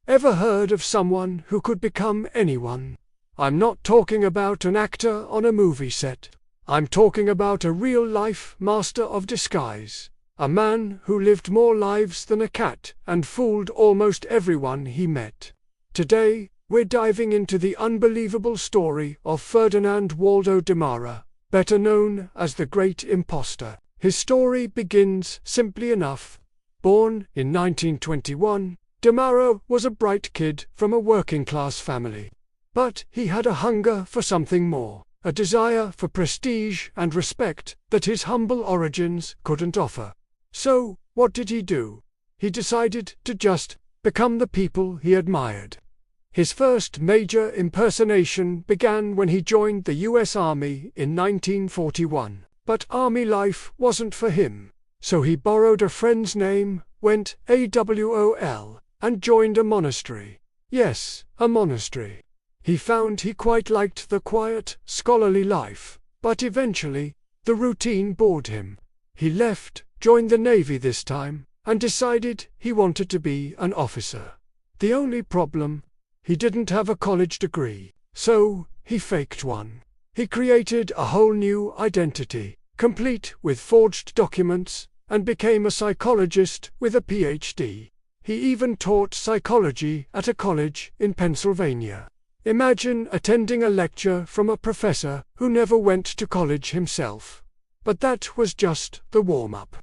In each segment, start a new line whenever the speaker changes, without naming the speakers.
Ever heard of someone who could become anyone? I'm not talking about an actor on a movie set. I'm talking about a real-life master of disguise. A man who lived more lives than a cat and fooled almost everyone he met. Today, we're diving into the unbelievable story of Ferdinand Waldo Demara, better known as the Great Impostor. His story begins simply enough. Born in 1921, Demara was a bright kid from a working-class family. But he had a hunger for something more, a desire for prestige and respect that his humble origins couldn't offer. So, what did he do? He decided to just become the people he admired. His first major impersonation began when he joined the US Army in 1941. But army life wasn't for him. So he borrowed a friend's name, went AWOL, and joined a monastery. Yes, a monastery. He found he quite liked the quiet, scholarly life, but eventually, the routine bored him. He left, joined the Navy this time, and decided he wanted to be an officer. The only problem? He didn't have a college degree, so he faked one. He created a whole new identity, complete with forged documents, and became a psychologist with a PhD. He even taught psychology at a college in Pennsylvania. Imagine attending a lecture from a professor who never went to college himself. But that was just the warm-up.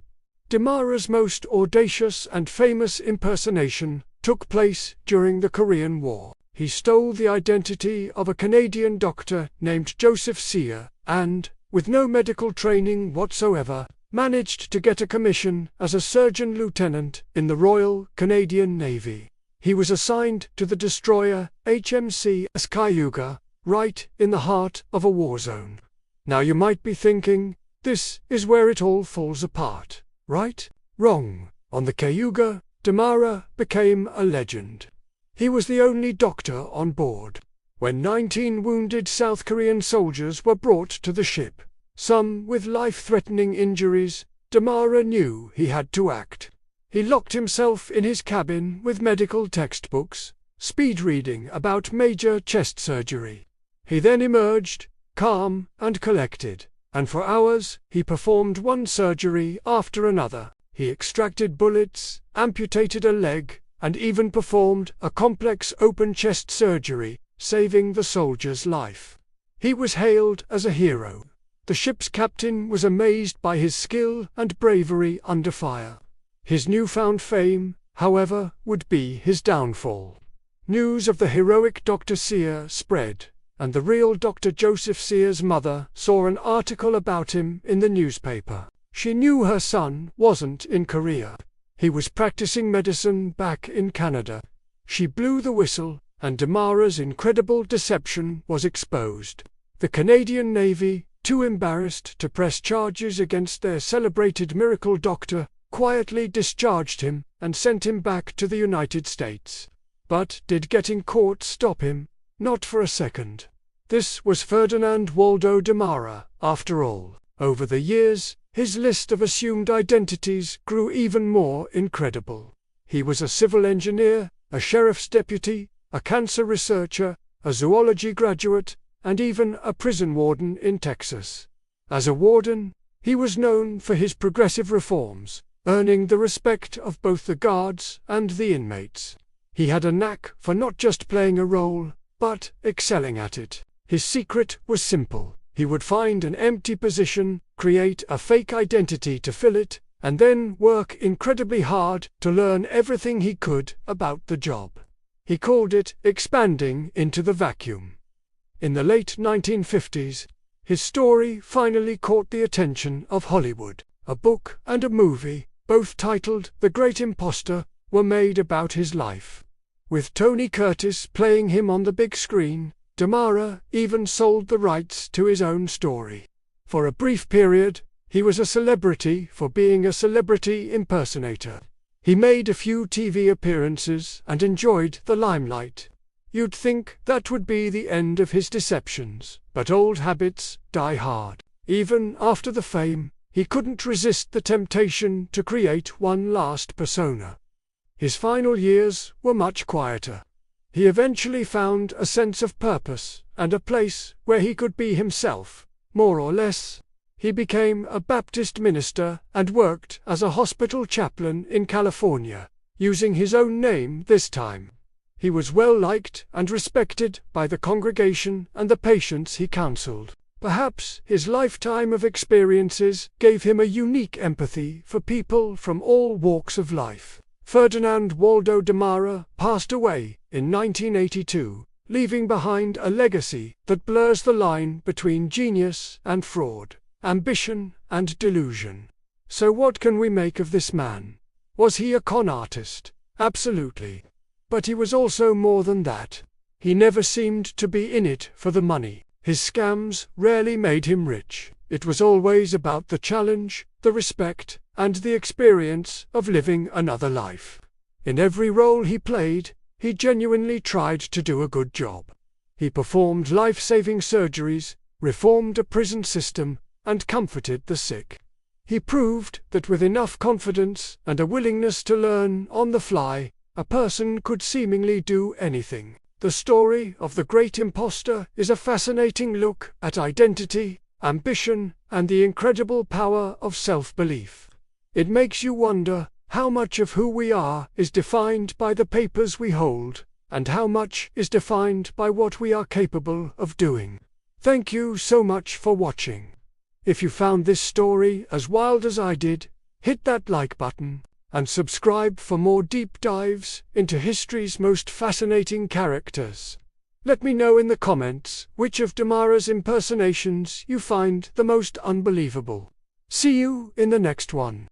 Demara's most audacious and famous impersonation took place during the Korean War. He stole the identity of a Canadian doctor named Joseph Sear and, with no medical training whatsoever, managed to get a commission as a surgeon lieutenant in the Royal Canadian Navy. He was assigned to the destroyer HMC Cayuga, right in the heart of a war zone. Now you might be thinking, this is where it all falls apart, right? Wrong. On the Cayuga, Demara became a legend. He was the only doctor on board. When 19 wounded South Korean soldiers were brought to the ship, some with life-threatening injuries, Demara knew he had to act. He locked himself in his cabin with medical textbooks, speed-reading about major chest surgery. He then emerged, calm and collected, and for hours he performed one surgery after another. He extracted bullets, amputated a leg, and even performed a complex open-chest surgery, saving the soldier's life. He was hailed as a hero. The ship's captain was amazed by his skill and bravery under fire. His newfound fame, however, would be his downfall. News of the heroic Dr. Sear spread, and the real Dr. Joseph Sear's mother saw an article about him in the newspaper. She knew her son wasn't in Korea. He was practicing medicine back in Canada. She blew the whistle, and Demara's incredible deception was exposed. The Canadian Navy, too embarrassed to press charges against their celebrated miracle doctor, quietly discharged him and sent him back to the United States. But did getting caught stop him? Not for a second. This was Ferdinand Waldo Demara, after all. Over the years, his list of assumed identities grew even more incredible. He was a civil engineer, a sheriff's deputy, a cancer researcher, a zoology graduate, and even a prison warden in Texas. As a warden, he was known for his progressive reforms, earning the respect of both the guards and the inmates. He had a knack for not just playing a role, but excelling at it. His secret was simple. He would find an empty position, create a fake identity to fill it, and then work incredibly hard to learn everything he could about the job. He called it expanding into the vacuum. In the late 1950s, his story finally caught the attention of Hollywood. A book and a movie, both titled The Great Impostor, were made about his life. With Tony Curtis playing him on the big screen, Demara even sold the rights to his own story. For a brief period, he was a celebrity for being a celebrity impersonator. He made a few TV appearances and enjoyed the limelight. You'd think that would be the end of his deceptions, but old habits die hard. Even after the fame, he couldn't resist the temptation to create one last persona. His final years were much quieter. He eventually found a sense of purpose and a place where he could be himself, more or less. He became a Baptist minister and worked as a hospital chaplain in California, using his own name this time. He was well liked and respected by the congregation and the patients he counseled. Perhaps his lifetime of experiences gave him a unique empathy for people from all walks of life. Ferdinand Waldo Demara passed away in 1982, leaving behind a legacy that blurs the line between genius and fraud, ambition and delusion. So what can we make of this man? Was he a con artist? Absolutely. But he was also more than that. He never seemed to be in it for the money. His scams rarely made him rich. It was always about the challenge, the respect, and the experience of living another life. In every role he played, he genuinely tried to do a good job. He performed life-saving surgeries, reformed a prison system, and comforted the sick. He proved that with enough confidence and a willingness to learn on the fly, a person could seemingly do anything. The story of the great impostor is a fascinating look at identity, ambition, and the incredible power of self-belief. It makes you wonder how much of who we are is defined by the papers we hold, and how much is defined by what we are capable of doing. Thank you so much for watching. If you found this story as wild as I did, hit that like button, and subscribe for more deep dives into history's most fascinating characters. Let me know in the comments which of Demara's impersonations you find the most unbelievable. See you in the next one.